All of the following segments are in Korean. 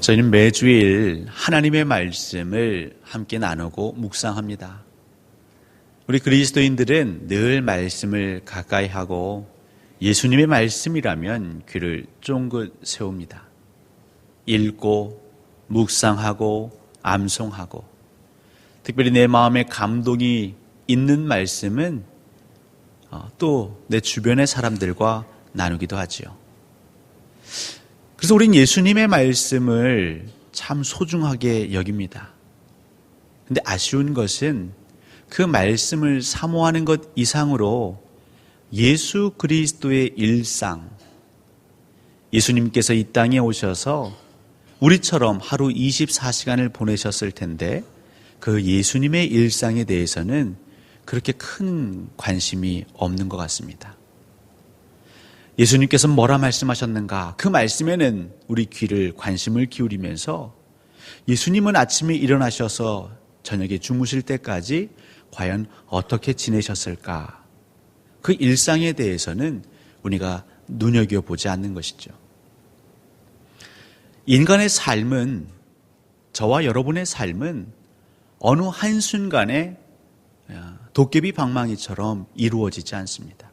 저희는 매주일 하나님의 말씀을 함께 나누고 묵상합니다. 우리 그리스도인들은 늘 말씀을 가까이 하고 예수님의 말씀이라면 귀를 쫑긋 세웁니다. 읽고 묵상하고 암송하고 특별히 내 마음에 감동이 있는 말씀은 또 내 주변의 사람들과 나누기도 하지요. 그래서 우린 예수님의 말씀을 참 소중하게 여깁니다. 근데 아쉬운 것은 그 말씀을 사모하는 것 이상으로 예수 그리스도의 일상, 예수님께서 이 땅에 오셔서 우리처럼 하루 24시간을 보내셨을 텐데 그 예수님의 일상에 대해서는 그렇게 큰 관심이 없는 것 같습니다. 예수님께서 뭐라 말씀하셨는가? 그 말씀에는 우리 귀를 관심을 기울이면서 예수님은 아침에 일어나셔서 저녁에 주무실 때까지 과연 어떻게 지내셨을까? 그 일상에 대해서는 우리가 눈여겨보지 않는 것이죠. 인간의 삶은, 저와 여러분의 삶은 어느 한순간에 도깨비 방망이처럼 이루어지지 않습니다.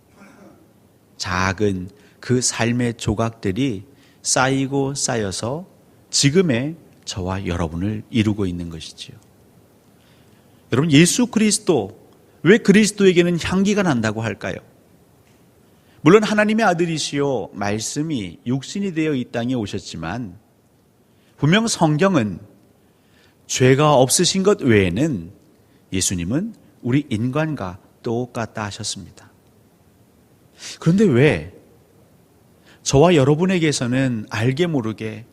작은 그 삶의 조각들이 쌓이고 쌓여서 지금의 저와 여러분을 이루고 있는 것이지요. 여러분, 예수 그리스도, 왜 그리스도에게는 향기가 난다고 할까요? 물론 하나님의 아들이시요 말씀이 육신이 되어 이 땅에 오셨지만 분명 성경은 죄가 없으신 것 외에는 예수님은 우리 인간과 똑같다 하셨습니다. 그런데 왜 저와 여러분에게서는 알게 모르게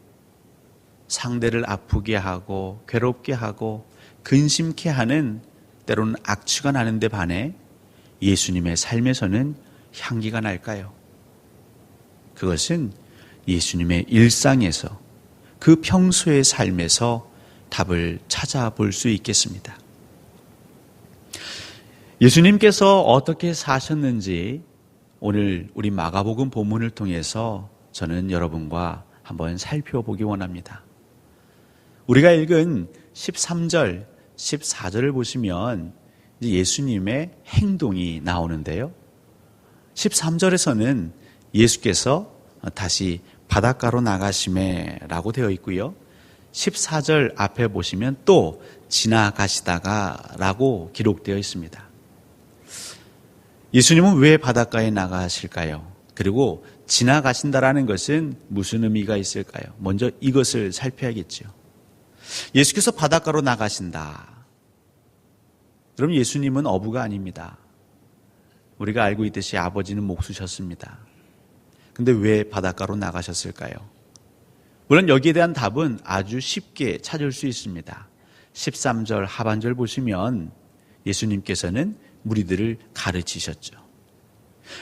상대를 아프게 하고 괴롭게 하고 근심케 하는 때로는 악취가 나는데 반해 예수님의 삶에서는 향기가 날까요? 그것은 예수님의 일상에서 그 평소의 삶에서 답을 찾아볼 수 있겠습니다. 예수님께서 어떻게 사셨는지 오늘 우리 마가복음 본문을 통해서 저는 여러분과 한번 살펴보기 원합니다. 우리가 읽은 13절, 14절을 보시면 예수님의 행동이 나오는데요. 13절에서는 예수께서 다시 바닷가로 나가심에라고 되어 있고요. 14절 앞에 보시면 또 지나가시다가 라고 기록되어 있습니다. 예수님은 왜 바닷가에 나가실까요? 그리고 지나가신다라는 것은 무슨 의미가 있을까요? 먼저 이것을 살펴야겠죠. 예수께서 바닷가로 나가신다. 그럼 예수님은 어부가 아닙니다. 우리가 알고 있듯이 아버지는 목수셨습니다. 근데 왜 바닷가로 나가셨을까요? 물론 여기에 대한 답은 아주 쉽게 찾을 수 있습니다. 13절 하반절 보시면 예수님께서는 무리들을 가르치셨죠.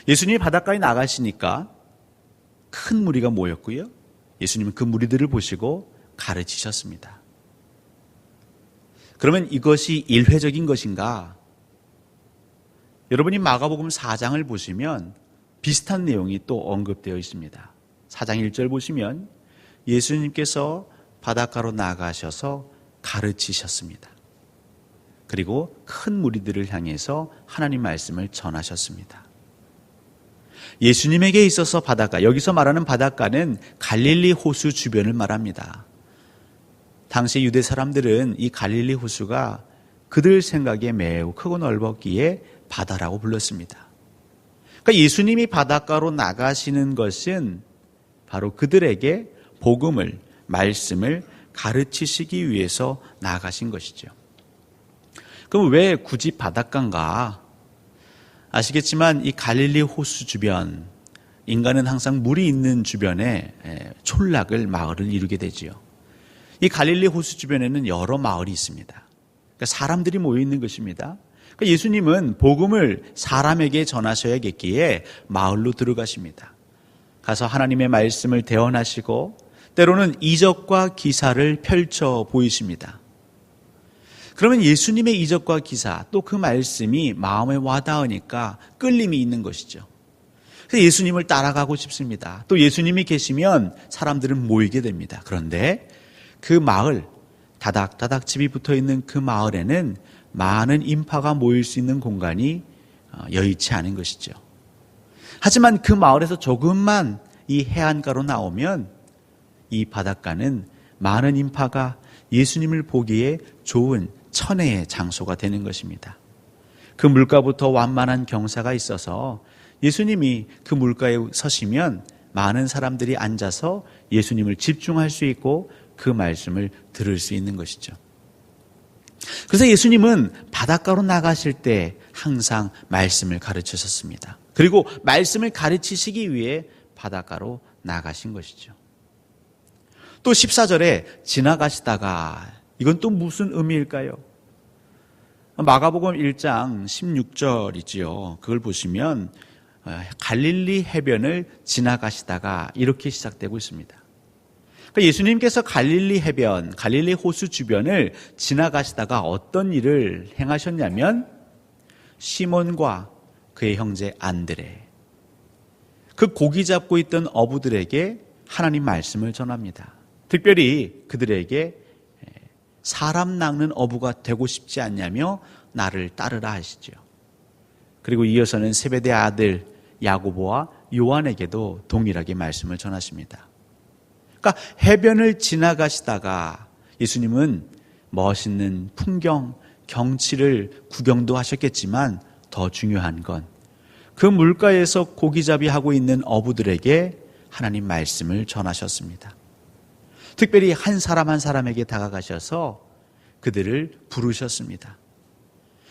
예수님이 바닷가에 나가시니까 큰 무리가 모였고요. 예수님은 그 무리들을 보시고 가르치셨습니다. 그러면 이것이 일회적인 것인가? 여러분이 마가복음 4장을 보시면 비슷한 내용이 또 언급되어 있습니다. 4장 1절 보시면 예수님께서 바닷가로 나가셔서 가르치셨습니다. 그리고 큰 무리들을 향해서 하나님 말씀을 전하셨습니다. 예수님에게 있어서 바닷가, 여기서 말하는 바닷가는 갈릴리 호수 주변을 말합니다. 당시 유대 사람들은 이 갈릴리 호수가 그들 생각에 매우 크고 넓었기에 바다라고 불렀습니다. 그러니까 예수님이 바닷가로 나가시는 것은 바로 그들에게 복음을, 말씀을 가르치시기 위해서 나가신 것이죠. 그럼 왜 굳이 바닷가인가? 아시겠지만 이 갈릴리 호수 주변, 인간은 항상 물이 있는 주변에 촌락을, 마을을 이루게 되지요. 이 갈릴리 호수 주변에는 여러 마을이 있습니다. 그러니까 사람들이 모여 있는 것입니다. 그러니까 예수님은 복음을 사람에게 전하셔야겠기에 마을로 들어가십니다. 가서 하나님의 말씀을 대언하시고 때로는 이적과 기사를 펼쳐 보이십니다. 그러면 예수님의 이적과 기사, 또 그 말씀이 마음에 와닿으니까 끌림이 있는 것이죠. 그래서 예수님을 따라가고 싶습니다. 또 예수님이 계시면 사람들은 모이게 됩니다. 그런데 그 마을, 다닥다닥 집이 붙어 있는 그 마을에는 많은 인파가 모일 수 있는 공간이 여의치 않은 것이죠. 하지만 그 마을에서 조금만 이 해안가로 나오면 이 바닷가는 많은 인파가 예수님을 보기에 좋은 천혜의 장소가 되는 것입니다. 그 물가부터 완만한 경사가 있어서 예수님이 그 물가에 서시면 많은 사람들이 앉아서 예수님을 집중할 수 있고 그 말씀을 들을 수 있는 것이죠. 그래서 예수님은 바닷가로 나가실 때 항상 말씀을 가르치셨습니다. 그리고 말씀을 가르치시기 위해 바닷가로 나가신 것이죠. 또 14절에 지나가시다가, 이건 또 무슨 의미일까요? 마가복음 1장 16절이지요. 그걸 보시면 갈릴리 해변을 지나가시다가 이렇게 시작되고 있습니다. 그러니까 예수님께서 갈릴리 해변, 갈릴리 호수 주변을 지나가시다가 어떤 일을 행하셨냐면 시몬과 그의 형제 안드레, 그 고기 잡고 있던 어부들에게 하나님 말씀을 전합니다. 특별히 그들에게 사람 낚는 어부가 되고 싶지 않냐며 나를 따르라 하시죠. 그리고 이어서는 세베대 아들 야고보와 요한에게도 동일하게 말씀을 전하십니다. 그러니까 해변을 지나가시다가 예수님은 멋있는 풍경, 경치를 구경도 하셨겠지만 더 중요한 건 그 물가에서 고기잡이 하고 있는 어부들에게 하나님 말씀을 전하셨습니다. 특별히 한 사람 한 사람에게 다가가셔서 그들을 부르셨습니다.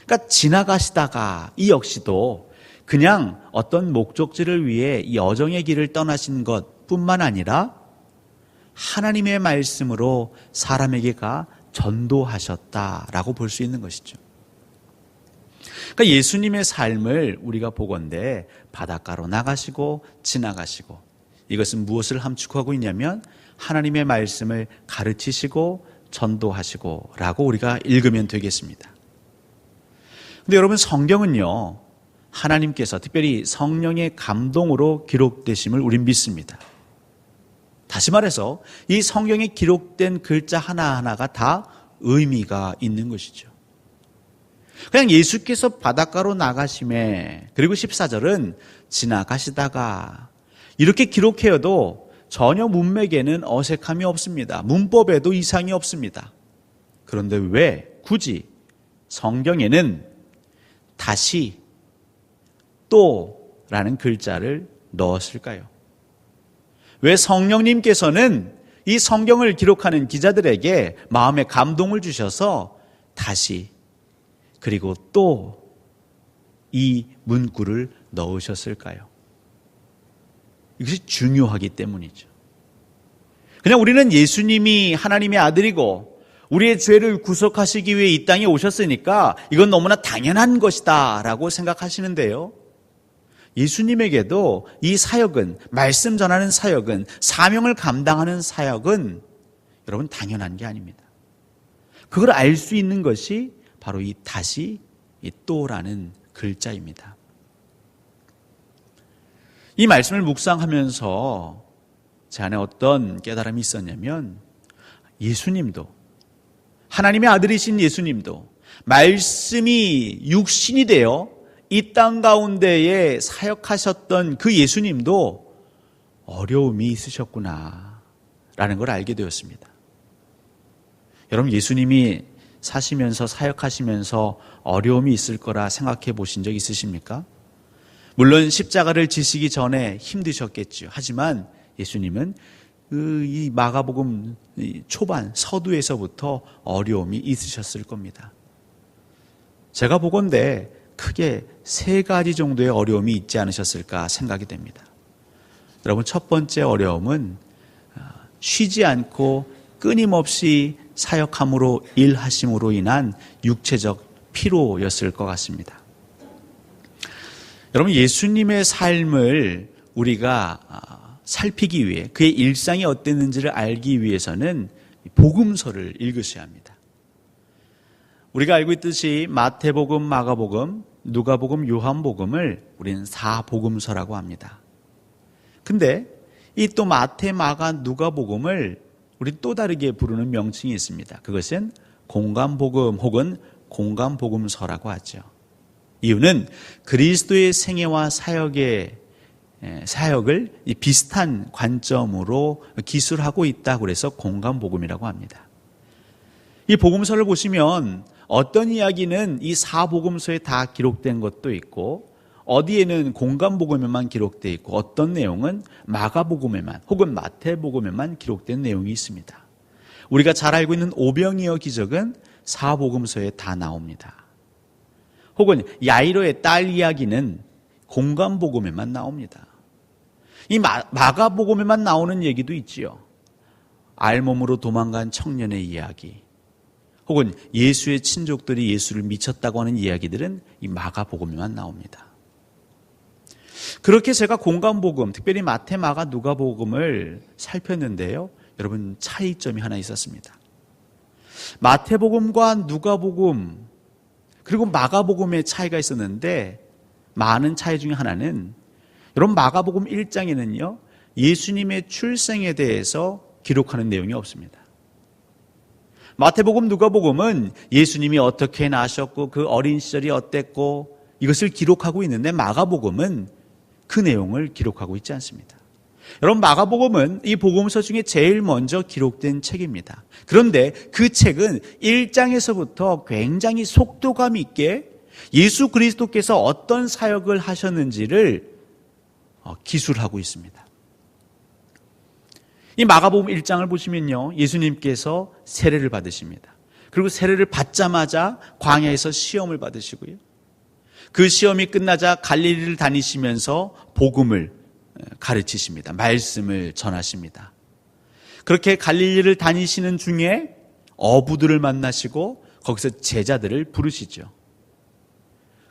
그러니까 지나가시다가 이 역시도 그냥 어떤 목적지를 위해 여정의 길을 떠나신 것뿐만 아니라 하나님의 말씀으로 사람에게가 전도하셨다라고 볼 수 있는 것이죠. 그러니까 예수님의 삶을 우리가 보건대 바닷가로 나가시고 지나가시고, 이것은 무엇을 함축하고 있냐면 하나님의 말씀을 가르치시고 전도하시고 라고 우리가 읽으면 되겠습니다. 근데 여러분, 성경은요, 하나님께서 특별히 성령의 감동으로 기록되심을 우린 믿습니다. 다시 말해서 이 성경에 기록된 글자 하나하나가 다 의미가 있는 것이죠. 그냥 예수께서 바닷가로 나가심에, 그리고 14절은 지나가시다가 이렇게 기록해도 전혀 문맥에는 어색함이 없습니다. 문법에도 이상이 없습니다. 그런데 왜 굳이 성경에는 다시, 또라는 글자를 넣었을까요? 왜 성령님께서는 이 성경을 기록하는 기자들에게 마음의 감동을 주셔서 다시, 그리고 또 이 문구를 넣으셨을까요? 이것이 중요하기 때문이죠. 그냥 우리는 예수님이 하나님의 아들이고 우리의 죄를 구속하시기 위해 이 땅에 오셨으니까 이건 너무나 당연한 것이다 라고 생각하시는데요, 예수님에게도 이 사역은, 말씀 전하는 사역은, 사명을 감당하는 사역은 여러분 당연한 게 아닙니다. 그걸 알 수 있는 것이 바로 이 다시, 이 또라는 글자입니다. 이 말씀을 묵상하면서 제 안에 어떤 깨달음이 있었냐면, 예수님도, 하나님의 아들이신 예수님도 말씀이 육신이 되어 이 땅 가운데에 사역하셨던 그 예수님도 어려움이 있으셨구나 라는 걸 알게 되었습니다. 여러분, 예수님이 사시면서 사역하시면서 어려움이 있을 거라 생각해 보신 적 있으십니까? 물론 십자가를 지시기 전에 힘드셨겠죠. 하지만 예수님은 이 마가복음 초반 서두에서부터 어려움이 있으셨을 겁니다. 제가 보건대 크게 3가지 정도의 어려움이 있지 않으셨을까 생각이 됩니다. 여러분, 첫 번째 어려움은 쉬지 않고 끊임없이 사역함으로 일하심으로 인한 육체적 피로였을 것 같습니다. 여러분, 예수님의 삶을 우리가 살피기 위해, 그의 일상이 어땠는지를 알기 위해서는 복음서를 읽으셔야 합니다. 우리가 알고 있듯이 마태복음, 마가복음, 누가복음, 요한복음을 우리는 4복음서라고 합니다. 근데 이 또 마태, 마가, 누가복음을 우리 또 다르게 부르는 명칭이 있습니다. 그것은 공감복음 혹은 공감복음서라고 하죠. 이유는 그리스도의 생애와 사역을 비슷한 관점으로 기술하고 있다고 그래서 공감복음이라고 합니다. 이 복음서를 보시면 어떤 이야기는 이 사복음서에 다 기록된 것도 있고 어디에는 공감복음에만 기록되어 있고 어떤 내용은 마가복음에만 혹은 마태복음에만 기록된 내용이 있습니다. 우리가 잘 알고 있는 오병이어 기적은 사복음서에 다 나옵니다. 혹은 야이로의 딸 이야기는 공감복음에만 나옵니다. 이 마가복음에만 나오는 얘기도 있지요. 알몸으로 도망간 청년의 이야기 혹은 예수의 친족들이 예수를 미쳤다고 하는 이야기들은 이 마가복음에만 나옵니다. 그렇게 제가 공감복음, 특별히 마태, 마가, 누가복음을 살폈는데요. 여러분 차이점이 하나 있었습니다. 마태복음과 누가복음 그리고 마가복음의 차이가 있었는데 많은 차이 중에 하나는 여러분 마가복음 1장에는요. 예수님의 출생에 대해서 기록하는 내용이 없습니다. 마태복음, 누가복음은 예수님이 어떻게 나셨고 그 어린 시절이 어땠고 이것을 기록하고 있는데 마가복음은 그 내용을 기록하고 있지 않습니다. 여러분 마가복음은 이 복음서 중에 제일 먼저 기록된 책입니다. 그런데 그 책은 1장에서부터 굉장히 속도감 있게 예수 그리스도께서 어떤 사역을 하셨는지를 기술하고 있습니다. 이 마가복음 1장을 보시면요. 예수님께서 세례를 받으십니다. 그리고 세례를 받자마자 광야에서 시험을 받으시고요. 그 시험이 끝나자 갈릴리를 다니시면서 복음을 가르치십니다. 말씀을 전하십니다. 그렇게 갈릴리를 다니시는 중에 어부들을 만나시고 거기서 제자들을 부르시죠.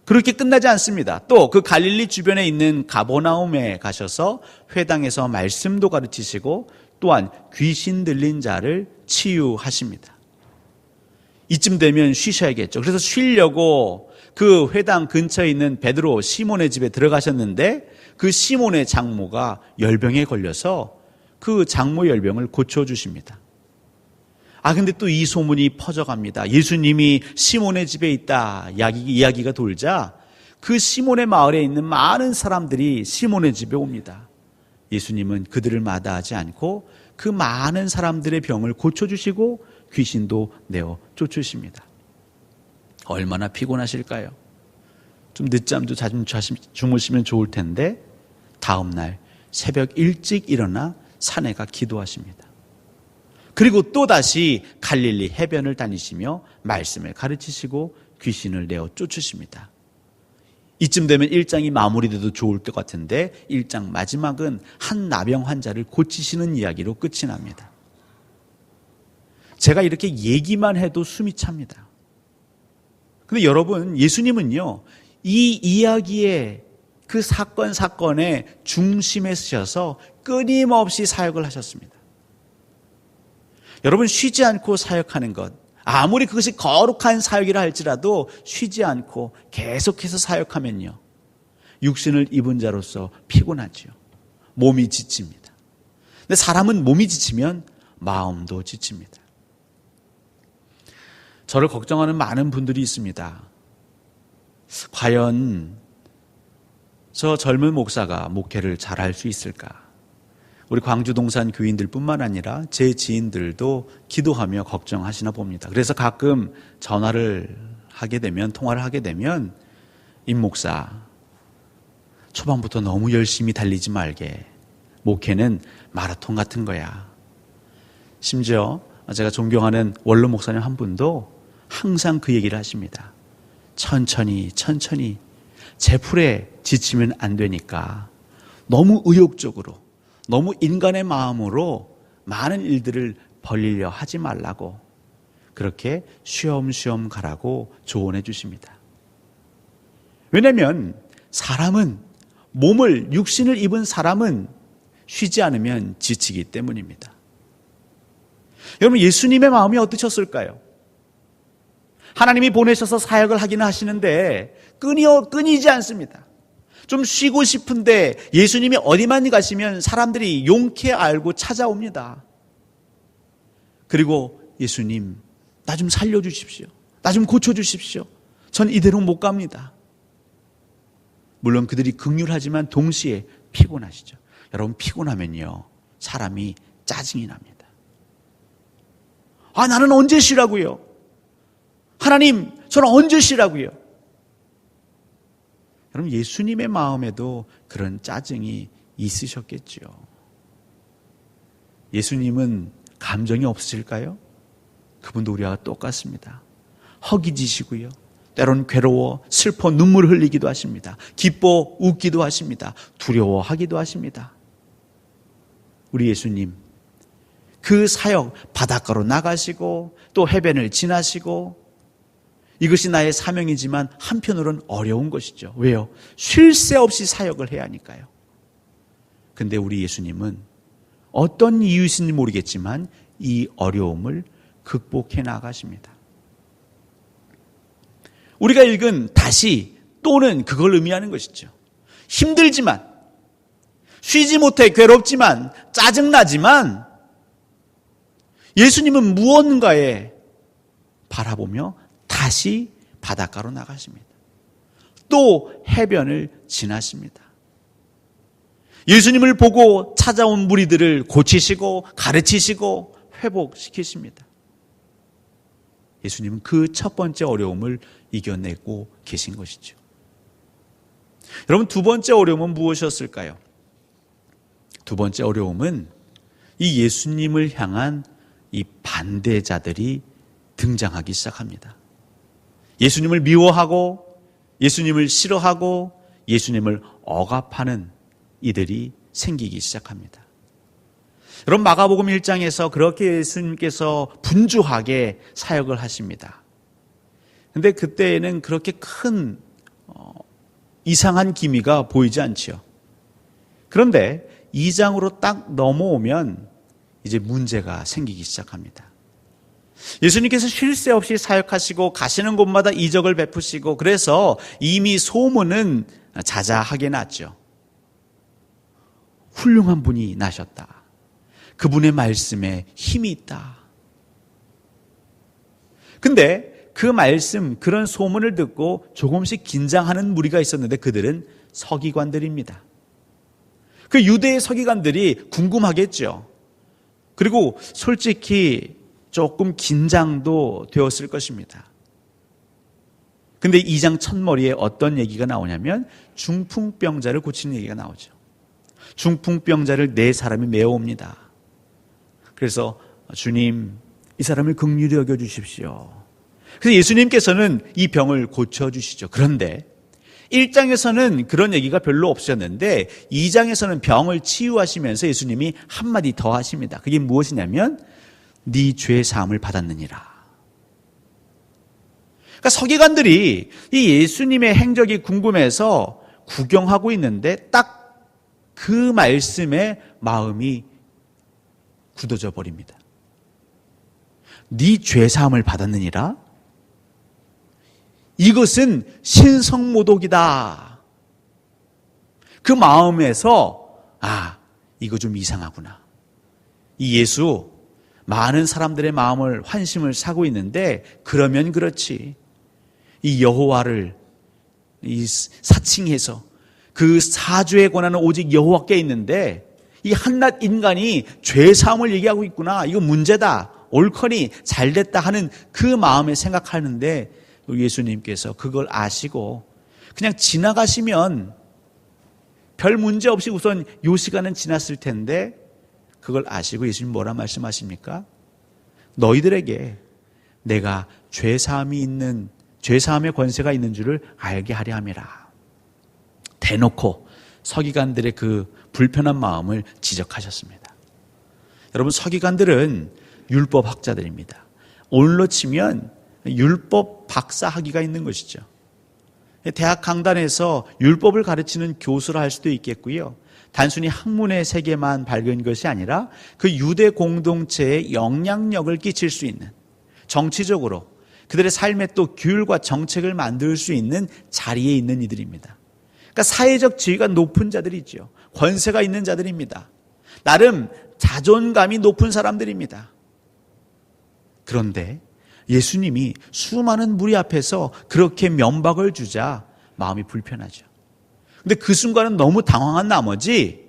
그렇게 끝나지 않습니다. 또 그 갈릴리 주변에 있는 가버나움에 가셔서 회당에서 말씀도 가르치시고 또한 귀신 들린 자를 치유하십니다. 이쯤 되면 쉬셔야겠죠. 그래서 쉬려고 그 회당 근처에 있는 베드로 시몬의 집에 들어가셨는데 그 시몬의 장모가 열병에 걸려서 그 장모 열병을 고쳐주십니다. 근데 또 이 소문이 퍼져갑니다. 예수님이 시몬의 집에 있다 이야기가 돌자 그 시몬의 마을에 있는 많은 사람들이 시몬의 집에 옵니다. 예수님은 그들을 마다하지 않고 그 많은 사람들의 병을 고쳐주시고 귀신도 내어 쫓으십니다. 얼마나 피곤하실까요? 좀 늦잠도 자주 주무시면 좋을 텐데 다음 날 새벽 일찍 일어나 산에 가 기도하십니다. 그리고 또다시 갈릴리 해변을 다니시며 말씀을 가르치시고 귀신을 내어 쫓으십니다. 이쯤 되면 1장이 마무리돼도 좋을 것 같은데 1장 마지막은 한 나병 환자를 고치시는 이야기로 끝이 납니다. 제가 이렇게 얘기만 해도 숨이 찹니다. 근데 여러분 예수님은요 이 이야기의 그 사건의 중심에 서셔서 끊임없이 사역을 하셨습니다. 여러분 쉬지 않고 사역하는 것 아무리 그것이 거룩한 사역이라 할지라도 쉬지 않고 계속해서 사역하면요 육신을 입은 자로서 피곤하죠. 몸이 지칩니다. 근데 사람은 몸이 지치면 마음도 지칩니다. 저를 걱정하는 많은 분들이 있습니다. 과연 저 젊은 목사가 목회를 잘할 수 있을까? 우리 광주 동산 교인들뿐만 아니라 제 지인들도 기도하며 걱정하시나 봅니다. 그래서 가끔 통화를 하게 되면 임 목사 초반부터 너무 열심히 달리지 말게. 목회는 마라톤 같은 거야. 심지어 제가 존경하는 원로 목사님 한 분도 항상 그 얘기를 하십니다. 천천히 제 풀에 지치면 안 되니까 너무 의욕적으로 너무 인간의 마음으로 많은 일들을 벌리려 하지 말라고 그렇게 쉬엄쉬엄 가라고 조언해 주십니다. 왜냐하면 사람은 육신을 입은 사람은 쉬지 않으면 지치기 때문입니다. 여러분 예수님의 마음이 어떠셨을까요? 하나님이 보내셔서 사역을 하기는 하시는데 끊이지 않습니다. 좀 쉬고 싶은데 예수님이 어디만 가시면 사람들이 용케 알고 찾아옵니다. 그리고 예수님, 나 좀 살려주십시오. 나 좀 고쳐주십시오. 전 이대로 못 갑니다. 물론 그들이 긍휼하지만 동시에 피곤하시죠. 여러분, 피곤하면요, 사람이 짜증이 납니다. 아, 나는 언제 쉬라고요? 하나님, 저는 언제 쉬라고요? 여러분, 예수님의 마음에도 그런 짜증이 있으셨겠죠. 예수님은 감정이 없으실까요? 그분도 우리와 똑같습니다. 허기지시고요. 때론 괴로워, 슬퍼, 눈물 흘리기도 하십니다. 기뻐, 웃기도 하십니다. 두려워하기도 하십니다. 우리 예수님, 그 사역 바닷가로 나가시고 또 해변을 지나시고, 이것이 나의 사명이지만 한편으로는 어려운 것이죠. 왜요? 쉴 새 없이 사역을 해야 하니까요. 근데 우리 예수님은 어떤 이유이신지 모르겠지만 이 어려움을 극복해 나가십니다. 우리가 읽은 다시 또는 그걸 의미하는 것이죠. 힘들지만, 쉬지 못해 괴롭지만, 짜증나지만 예수님은 무언가에 바라보며 다시 바닷가로 나가십니다. 또 해변을 지나십니다. 예수님을 보고 찾아온 무리들을 고치시고 가르치시고 회복시키십니다. 예수님은 그 첫 번째 어려움을 이겨내고 계신 것이죠. 여러분, 두 번째 어려움은 무엇이었을까요? 두 번째 어려움은 이 예수님을 향한 이 반대자들이 등장하기 시작합니다. 예수님을 미워하고 예수님을 싫어하고 예수님을 억압하는 이들이 생기기 시작합니다. 여러분, 마가복음 1장에서 그렇게 예수님께서 분주하게 사역을 하십니다. 근데 그때에는 그렇게 큰 이상한 기미가 보이지 않지요. 그런데 2장으로 딱 넘어오면 이제 문제가 생기기 시작합니다. 예수님께서 쉴 새 없이 사역하시고 가시는 곳마다 이적을 베푸시고, 그래서 이미 소문은 자자하게 났죠. 훌륭한 분이 나셨다. 그분의 말씀에 힘이 있다. 근데 그 말씀, 그런 소문을 듣고 조금씩 긴장하는 무리가 있었는데 그들은 서기관들입니다. 그 유대의 서기관들이 궁금하겠죠. 그리고 솔직히 조금 긴장도 되었을 것입니다. 근데 2장 첫머리에 어떤 얘기가 나오냐면 중풍병자를 고치는 얘기가 나오죠. 중풍병자를 4사람이 메어옵니다. 그래서 주님, 이 사람을 긍휼히 여겨주십시오. 그래서 예수님께서는 이 병을 고쳐주시죠. 그런데 1장에서는 그런 얘기가 별로 없었는데 2장에서는 병을 치유하시면서 예수님이 한마디 더 하십니다. 그게 무엇이냐면 네 죄 사함을 받았느니라. 그러니까 서기관들이 이 예수님의 행적이 궁금해서 구경하고 있는데 딱 그 말씀에 마음이 굳어져 버립니다. 네 죄 사함을 받았느니라? 이것은 신성모독이다. 그 마음에서 이거 좀 이상하구나. 이 예수 많은 사람들의 마음을 환심을 사고 있는데 그러면 그렇지. 이 여호와를 사칭해서 그 사죄의 권한은 오직 여호와께 있는데 이 한낱 인간이 죄 사함을 얘기하고 있구나. 이거 문제다. 옳거니 잘됐다 하는 그 마음에 생각하는데 예수님께서 그걸 아시고 그냥 지나가시면 별 문제 없이 우선 요 시간은 지났을 텐데 그걸 아시고 예수님 뭐라 말씀하십니까? 너희들에게 내가 죄사함의 권세가 있는 줄을 알게 하려 함이라. 대놓고 서기관들의 그 불편한 마음을 지적하셨습니다. 여러분, 서기관들은 율법학자들입니다. 오늘로 치면 율법 박사 학위가 있는 것이죠. 대학 강단에서 율법을 가르치는 교수를 할 수도 있겠고요. 단순히 학문의 세계만 밝은 것이 아니라 그 유대 공동체에 영향력을 끼칠 수 있는, 정치적으로 그들의 삶에 또 규율과 정책을 만들 수 있는 자리에 있는 이들입니다. 그러니까 사회적 지위가 높은 자들이죠. 권세가 있는 자들입니다. 나름 자존감이 높은 사람들입니다. 그런데 예수님이 수많은 무리 앞에서 그렇게 면박을 주자 마음이 불편하죠. 근데 그 순간은 너무 당황한 나머지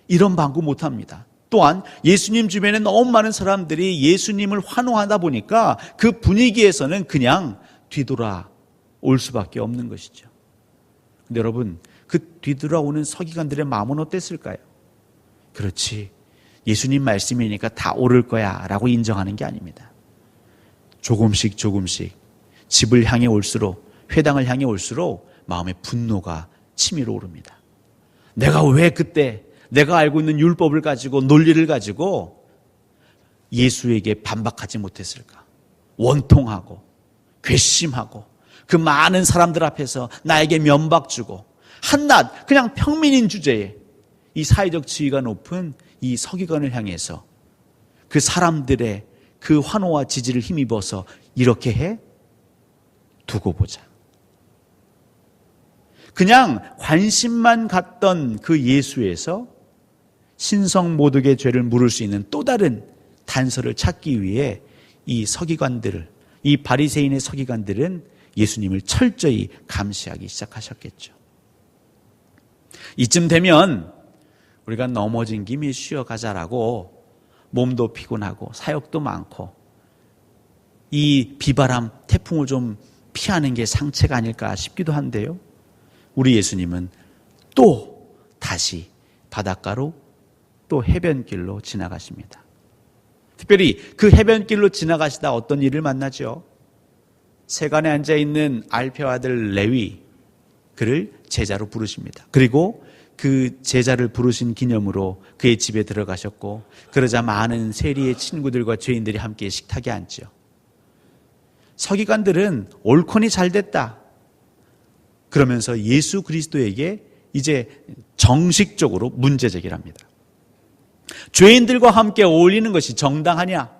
이런 방구 못합니다. 또한 예수님 주변에 너무 많은 사람들이 예수님을 환호하다 보니까 그 분위기에서는 그냥 뒤돌아올 수밖에 없는 것이죠. 근데 여러분, 그 뒤돌아오는 서기관들의 마음은 어땠을까요? 그렇지, 예수님 말씀이니까 다 오를 거야 라고 인정하는 게 아닙니다. 조금씩 집을 향해 올수록, 회당을 향해 올수록 마음의 분노가 치밀어 오릅니다. 내가 왜 그때 내가 알고 있는 율법을 가지고, 논리를 가지고 예수에게 반박하지 못했을까? 원통하고 괘씸하고 그 많은 사람들 앞에서 나에게 면박 주고 한낱 그냥 평민인 주제에 이 사회적 지위가 높은 이 서기관을 향해서 그 사람들의 그 환호와 지지를 힘입어서 이렇게 해? 두고 보자. 그냥 관심만 갖던 그 예수에서 신성 모독의 죄를 물을 수 있는 또 다른 단서를 찾기 위해 이 서기관들을, 이 바리새인의 서기관들은 예수님을 철저히 감시하기 시작하셨겠죠. 이쯤 되면 우리가 넘어진 김에 쉬어가자라고, 몸도 피곤하고 사역도 많고 이 비바람, 태풍을 좀 피하는 게 상책 아닐까 싶기도 한데요. 우리 예수님은 또 다시 바닷가로, 또 해변길로 지나가십니다. 특별히 그 해변길로 지나가시다 어떤 일을 만나죠? 세간에 앉아있는 알페의 아들 레위, 그를 제자로 부르십니다. 그리고 그 제자를 부르신 기념으로 그의 집에 들어가셨고, 그러자 많은 세리의 친구들과 죄인들이 함께 식탁에 앉죠. 서기관들은 옳거니 잘됐다 그러면서 예수 그리스도에게 이제 정식적으로 문제 제기를 합니다. 죄인들과 함께 어울리는 것이 정당하냐?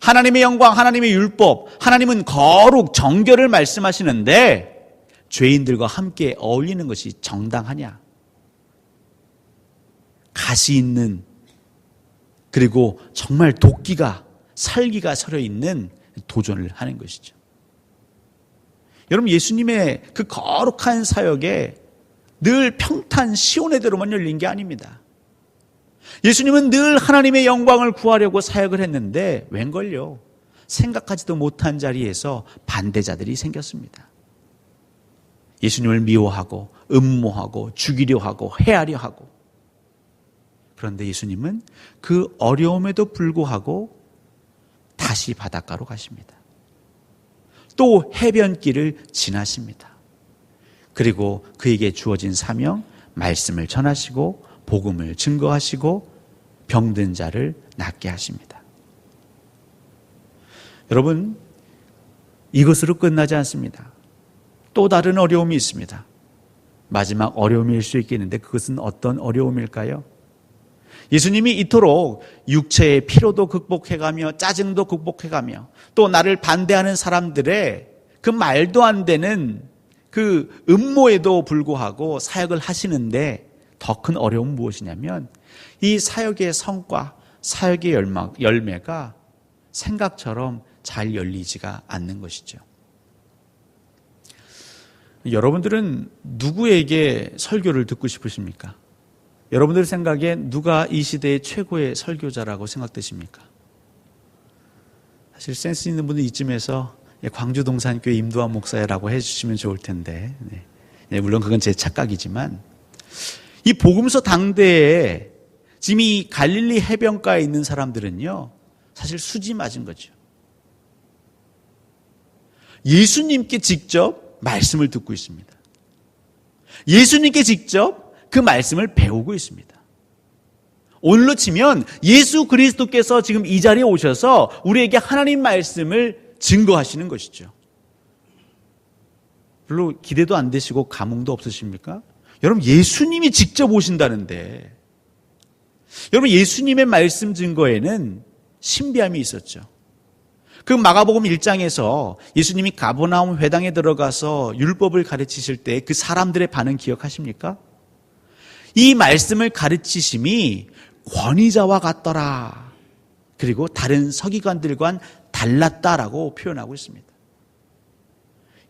하나님의 영광, 하나님의 율법, 하나님은 거룩, 정결을 말씀하시는데 죄인들과 함께 어울리는 것이 정당하냐? 가시 있는, 그리고 정말 도끼가, 살기가 서려 있는 도전을 하는 것이죠. 여러분, 예수님의 그 거룩한 사역에 늘 평탄 시온의 대로만 열린 게 아닙니다. 예수님은 늘 하나님의 영광을 구하려고 사역을 했는데 웬걸요? 생각하지도 못한 자리에서 반대자들이 생겼습니다. 예수님을 미워하고 음모하고 죽이려 하고 해하려 하고. 그런데 예수님은 그 어려움에도 불구하고 다시 바닷가로 가십니다. 또 해변길을 지나십니다. 그리고 그에게 주어진 사명, 말씀을 전하시고 복음을 증거하시고 병든 자를 낫게 하십니다. 여러분, 이것으로 끝나지 않습니다. 또 다른 어려움이 있습니다. 마지막 어려움일 수 있겠는데 그것은 어떤 어려움일까요? 예수님이 이토록 육체의 피로도 극복해가며 짜증도 극복해가며 또 나를 반대하는 사람들의 그 말도 안 되는 그 음모에도 불구하고 사역을 하시는데 더 큰 어려움은 무엇이냐면 이 사역의 성과, 사역의 열매가 생각처럼 잘 열리지가 않는 것이죠. 여러분들은 누구에게 설교를 듣고 싶으십니까? 여러분들 생각에 누가 이 시대의 최고의 설교자라고 생각되십니까? 사실 센스 있는 분들 이쯤에서 광주 동산교회 임두환 목사라고 해주시면 좋을 텐데, 네, 물론 그건 제 착각이지만 이 복음서 당대에 지금 이 갈릴리 해변가에 있는 사람들은요, 사실 수지 맞은 거죠. 예수님께 직접 말씀을 듣고 있습니다. 예수님께 직접 그 말씀을 배우고 있습니다. 오늘로 치면 예수 그리스도께서 지금 이 자리에 오셔서 우리에게 하나님 말씀을 증거하시는 것이죠. 별로 기대도 안 되시고 감흥도 없으십니까? 여러분, 예수님이 직접 오신다는데, 여러분, 예수님의 말씀 증거에는 신비함이 있었죠. 그 마가복음 1장에서 예수님이 가버나움 회당에 들어가서 율법을 가르치실 때 그 사람들의 반응 기억하십니까? 이 말씀을 가르치심이 권위자와 같더라. 그리고 다른 서기관들과는 달랐다라고 표현하고 있습니다.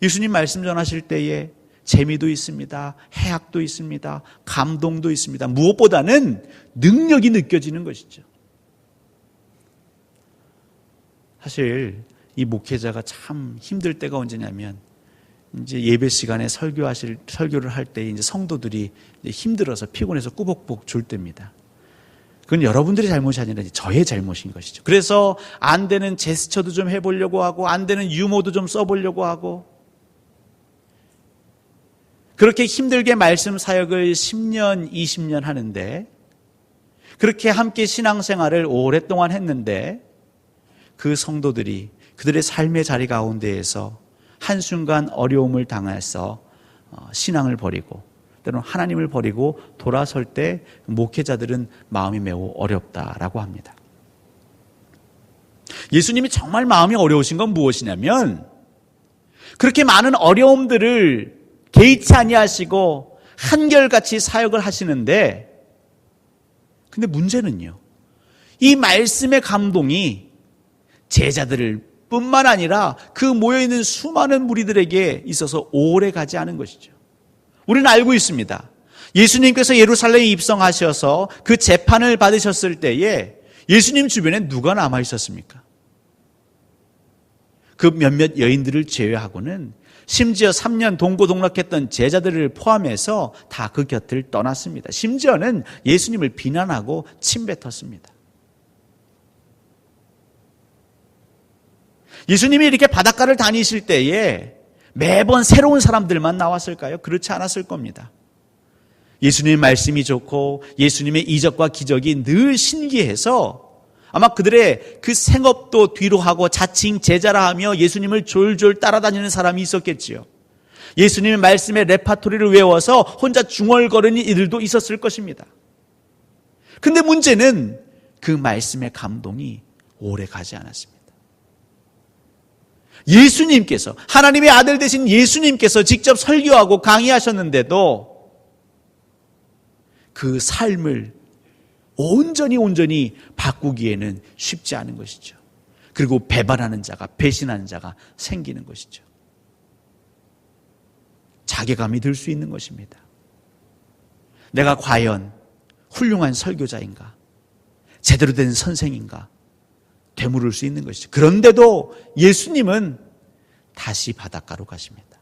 예수님 말씀 전하실 때에 재미도 있습니다. 해학도 있습니다. 감동도 있습니다. 무엇보다는 능력이 느껴지는 것이죠. 사실 이 목회자가 참 힘들 때가 언제냐면 이제 예배 시간에 설교를 할 때 이제 성도들이 이제 힘들어서 피곤해서 꾸벅꾸벅 졸 때입니다. 그건 여러분들의 잘못이 아니라 저의 잘못인 것이죠. 그래서 안 되는 제스처도 좀 해보려고 하고 안 되는 유머도 좀 써보려고 하고 그렇게 힘들게 말씀 사역을 10년, 20년 하는데 그렇게 함께 신앙생활을 오랫동안 했는데 그 성도들이 그들의 삶의 자리 가운데에서 한순간 어려움을 당해서 신앙을 버리고 때로는 하나님을 버리고 돌아설 때 목회자들은 마음이 매우 어렵다라고 합니다. 예수님이 정말 마음이 어려우신 건 무엇이냐면 그렇게 많은 어려움들을 개의치 아니하시고 한결같이 사역을 하시는데 근데 문제는요. 이 말씀의 감동이 제자들을 뿐만 아니라 그 모여있는 수많은 무리들에게 있어서 오래 가지 않은 것이죠. 우리는 알고 있습니다. 예수님께서 예루살렘에 입성하셔서 그 재판을 받으셨을 때에 예수님 주변에 누가 남아 있었습니까? 그 몇몇 여인들을 제외하고는 심지어 3년 동고동락했던 제자들을 포함해서 다 그 곁을 떠났습니다. 심지어는 예수님을 비난하고 침뱉었습니다. 예수님이 이렇게 바닷가를 다니실 때에 매번 새로운 사람들만 나왔을까요? 그렇지 않았을 겁니다. 예수님의 말씀이 좋고 예수님의 이적과 기적이 늘 신기해서 아마 그들의 그 생업도 뒤로 하고 자칭 제자라 하며 예수님을 졸졸 따라다니는 사람이 있었겠지요. 예수님의 말씀의 레파토리를 외워서 혼자 중얼거리는 이들도 있었을 것입니다. 근데 문제는 그 말씀의 감동이 오래 가지 않았습니다. 예수님께서 하나님의 아들 되신 예수님께서 직접 설교하고 강의하셨는데도 그 삶을 온전히 바꾸기에는 쉽지 않은 것이죠. 그리고 배반하는 자가 배신하는 자가 생기는 것이죠. 자괴감이 들 수 있는 것입니다. 내가 과연 훌륭한 설교자인가? 제대로 된 선생인가? 되물을 수 있는 것이죠. 그런데도 예수님은 다시 바닷가로 가십니다.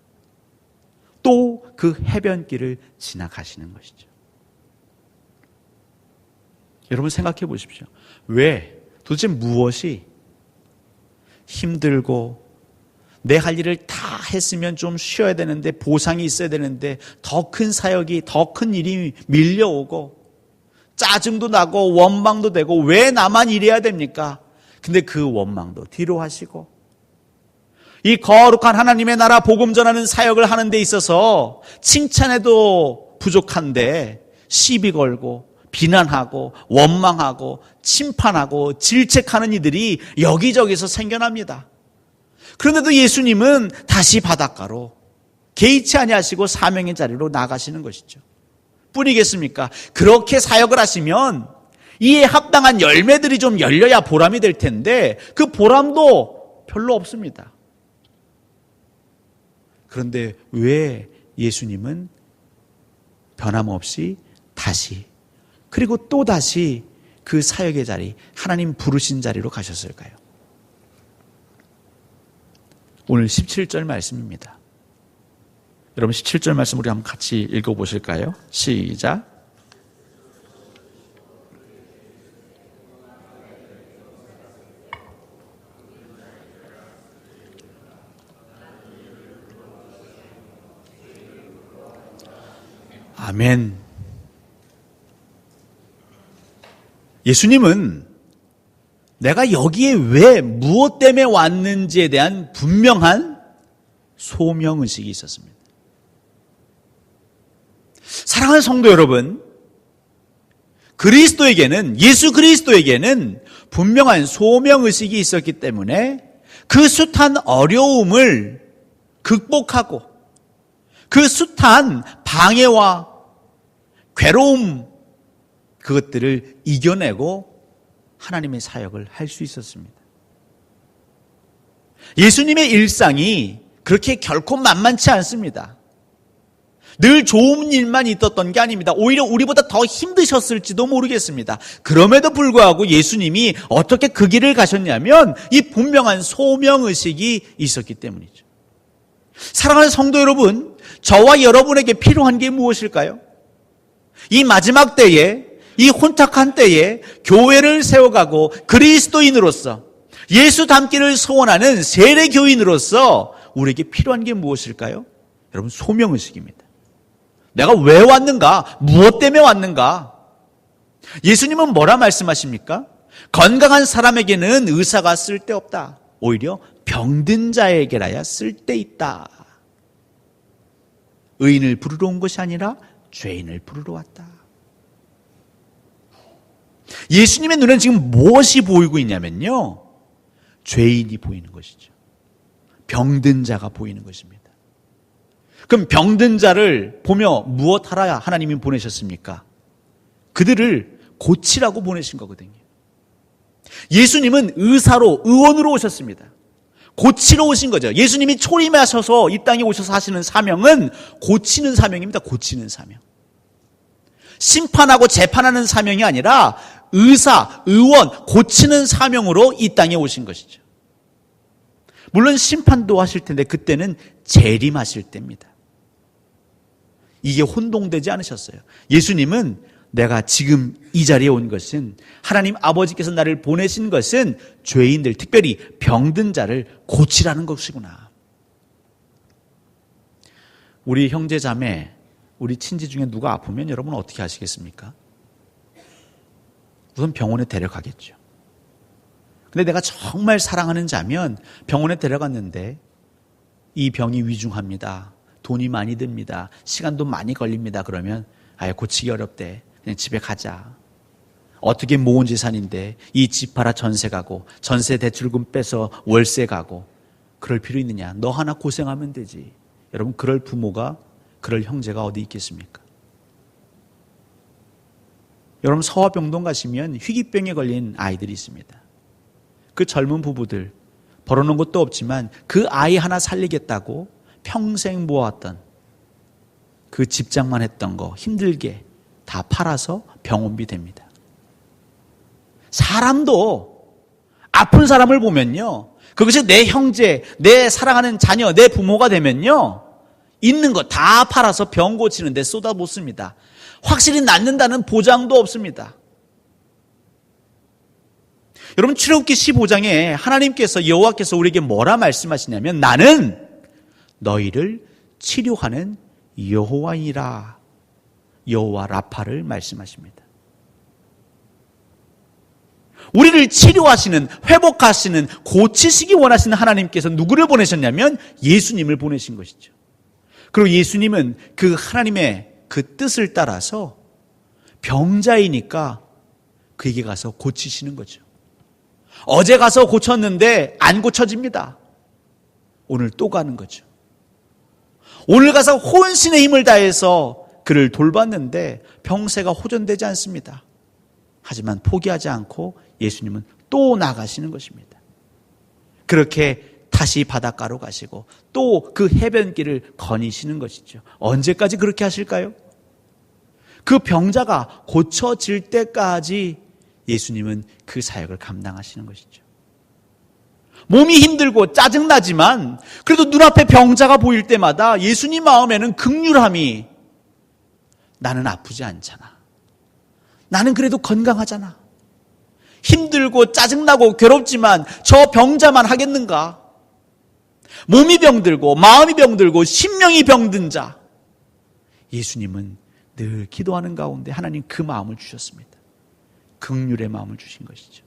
또 그 해변길을 지나가시는 것이죠. 여러분 생각해 보십시오. 왜? 도대체 무엇이 힘들고 내 할 일을 다 했으면 좀 쉬어야 되는데 보상이 있어야 되는데 더 큰 사역이 더 큰 일이 밀려오고 짜증도 나고 원망도 되고 왜 나만 이래야 됩니까? 근데 그 원망도 뒤로 하시고 이 거룩한 하나님의 나라 복음 전하는 사역을 하는 데 있어서 칭찬해도 부족한데 시비 걸고 비난하고 원망하고 심판하고 질책하는 이들이 여기저기서 생겨납니다. 그런데도 예수님은 다시 바닷가로 개의치 아니하시고 사명의 자리로 나가시는 것이죠. 뿐이겠습니까? 그렇게 사역을 하시면 이에 합당한 열매들이 좀 열려야 보람이 될 텐데 그 보람도 별로 없습니다. 그런데 왜 예수님은 변함없이 다시 그리고 또 다시 그 사역의 자리, 하나님 부르신 자리로 가셨을까요? 오늘 17절 말씀입니다. 여러분 17절 말씀 우리 한번 같이 읽어보실까요? 시작. 아멘. 예수님은 내가 여기에 왜 무엇 때문에 왔는지에 대한 분명한 소명의식이 있었습니다. 사랑하는 성도 여러분, 그리스도에게는 예수 그리스도에게는 분명한 소명의식이 있었기 때문에 그 숱한 어려움을 극복하고 그 숱한 방해와 괴로움 그것들을 이겨내고 하나님의 사역을 할 수 있었습니다. 예수님의 일상이 그렇게 결코 만만치 않습니다. 늘 좋은 일만 있었던 게 아닙니다. 오히려 우리보다 더 힘드셨을지도 모르겠습니다. 그럼에도 불구하고 예수님이 어떻게 그 길을 가셨냐면 이 분명한 소명의식이 있었기 때문이죠. 사랑하는 성도 여러분, 저와 여러분에게 필요한 게 무엇일까요? 이 마지막 때에, 이 혼탁한 때에 교회를 세워가고 그리스도인으로서 예수 닮기를 소원하는 세례교인으로서 우리에게 필요한 게 무엇일까요? 여러분, 소명의식입니다. 내가 왜 왔는가? 무엇 때문에 왔는가? 예수님은 뭐라 말씀하십니까? 건강한 사람에게는 의사가 쓸데없다. 오히려 병든 자에게라야 쓸데있다. 의인을 부르러 온 것이 아니라 죄인을 부르러 왔다. 예수님의 눈에는 지금 무엇이 보이고 있냐면요, 죄인이 보이는 것이죠. 병든 자가 보이는 것입니다. 그럼 병든 자를 보며 무엇하라 하나님이 보내셨습니까? 그들을 고치라고 보내신 거거든요. 예수님은 의사로, 의원으로 오셨습니다. 고치러 오신 거죠. 예수님이 초림하셔서 이 땅에 오셔서 하시는 사명은 고치는 사명입니다. 고치는 사명. 심판하고 재판하는 사명이 아니라 의사, 의원, 고치는 사명으로 이 땅에 오신 것이죠. 물론 심판도 하실 텐데 그때는 재림하실 때입니다. 이게 혼동되지 않으셨어요. 예수님은 내가 지금 이 자리에 온 것은, 하나님 아버지께서 나를 보내신 것은 죄인들, 특별히 병든 자를 고치라는 것이구나. 우리 형제 자매, 우리 친지 중에 누가 아프면 여러분 어떻게 하시겠습니까? 우선 병원에 데려가겠죠. 근데 내가 정말 사랑하는 자면 병원에 데려갔는데 이 병이 위중합니다. 돈이 많이 듭니다. 시간도 많이 걸립니다. 그러면 아예 고치기 어렵대. 그냥 집에 가자. 어떻게 모은 재산인데 이 집 팔아 전세 가고 전세 대출금 빼서 월세 가고 그럴 필요 있느냐. 너 하나 고생하면 되지. 여러분, 그럴 부모가, 그럴 형제가 어디 있겠습니까? 여러분, 서화병동 가시면 희귀병에 걸린 아이들이 있습니다. 그 젊은 부부들 벌어놓은 것도 없지만 그 아이 하나 살리겠다고 평생 모아왔던 그 집장만 했던 거 힘들게 다 팔아서 병원비 됩니다. 사람도 아픈 사람을 보면요, 그것이 내 형제, 내 사랑하는 자녀, 내 부모가 되면요, 있는 거 다 팔아서 병 고치는 데 쏟아붓습니다. 확실히 낫는다는 보장도 없습니다. 여러분, 출애굽기 15장에 하나님께서, 여호와께서 우리에게 뭐라 말씀하시냐면 나는 너희를 치료하는 여호와이라, 여호와 라파를 말씀하십니다. 우리를 치료하시는, 회복하시는, 고치시기 원하시는 하나님께서 누구를 보내셨냐면 예수님을 보내신 것이죠. 그리고 예수님은 그 하나님의 그 뜻을 따라서 병자이니까 그에게 가서 고치시는 거죠. 어제 가서 고쳤는데 안 고쳐집니다. 오늘 또 가는 거죠. 오늘 가서 혼신의 힘을 다해서 그를 돌봤는데 병세가 호전되지 않습니다. 하지만 포기하지 않고 예수님은 또 나가시는 것입니다. 그렇게 다시 바닷가로 가시고 또 그 해변길을 거니시는 것이죠. 언제까지 그렇게 하실까요? 그 병자가 고쳐질 때까지 예수님은 그 사역을 감당하시는 것이죠. 몸이 힘들고 짜증나지만 그래도 눈앞에 병자가 보일 때마다 예수님 마음에는 긍휼함이, 나는 아프지 않잖아. 나는 그래도 건강하잖아. 힘들고 짜증나고 괴롭지만 저 병자만 하겠는가? 몸이 병들고 마음이 병들고 심령이 병든 자, 예수님은 늘 기도하는 가운데 하나님 그 마음을 주셨습니다. 긍휼의 마음을 주신 것이죠.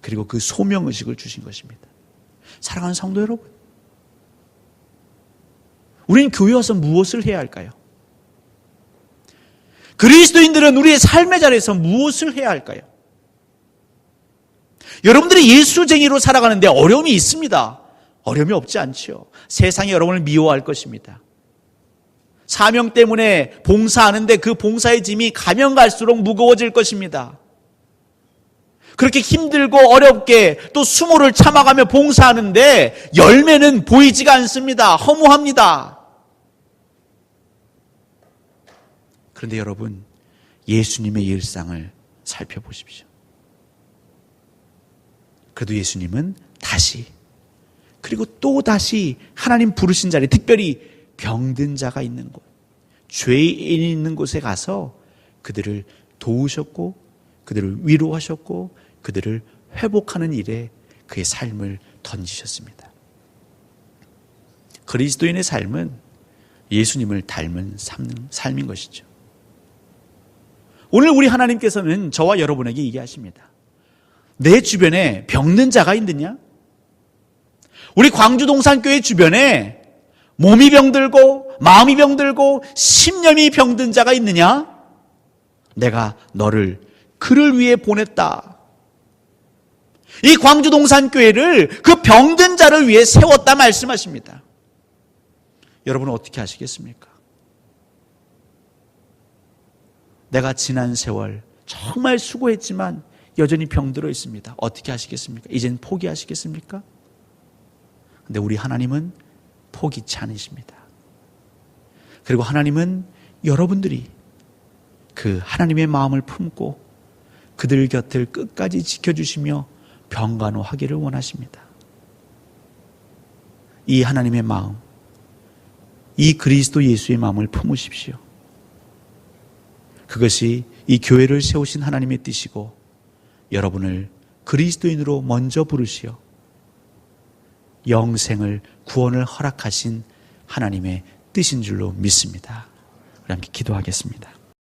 그리고 그 소명의식을 주신 것입니다. 사랑하는 성도 여러분, 우리는 교회 와서 무엇을 해야 할까요? 그리스도인들은 우리의 삶의 자리에서 무엇을 해야 할까요? 여러분들이 예수쟁이로 살아가는데 어려움이 있습니다. 어려움이 없지 않지요. 세상이 여러분을 미워할 것입니다. 사명 때문에 봉사하는데 그 봉사의 짐이 가면 갈수록 무거워질 것입니다. 그렇게 힘들고 어렵게 또 수모를 참아가며 봉사하는데 열매는 보이지가 않습니다. 허무합니다. 그런데 여러분, 예수님의 일상을 살펴보십시오. 그래도 예수님은 다시, 그리고 또 다시 하나님 부르신 자리, 특별히 병든 자가 있는 곳, 죄인이 있는 곳에 가서 그들을 도우셨고, 그들을 위로하셨고, 그들을 회복하는 일에 그의 삶을 던지셨습니다. 그리스도인의 삶은 예수님을 닮은 삶인 것이죠. 오늘 우리 하나님께서는 저와 여러분에게 얘기하십니다. 내 주변에 병든 자가 있느냐? 우리 광주동산교회 주변에 몸이 병들고 마음이 병들고 심령이 병든 자가 있느냐? 내가 너를 그를 위해 보냈다. 이 광주동산교회를 그 병든 자를 위해 세웠다 말씀하십니다. 여러분은 어떻게 하시겠습니까? 내가 지난 세월 정말 수고했지만 여전히 병들어 있습니다. 어떻게 하시겠습니까? 이젠 포기하시겠습니까? 근데 우리 하나님은 포기치 않으십니다. 그리고 하나님은 여러분들이 그 하나님의 마음을 품고 그들 곁을 끝까지 지켜주시며 병간호하기를 원하십니다. 이 하나님의 마음, 이 그리스도 예수의 마음을 품으십시오. 그것이 이 교회를 세우신 하나님의 뜻이고 여러분을 그리스도인으로 먼저 부르시어 영생을, 구원을 허락하신 하나님의 뜻인 줄로 믿습니다. 우리 함께 기도하겠습니다.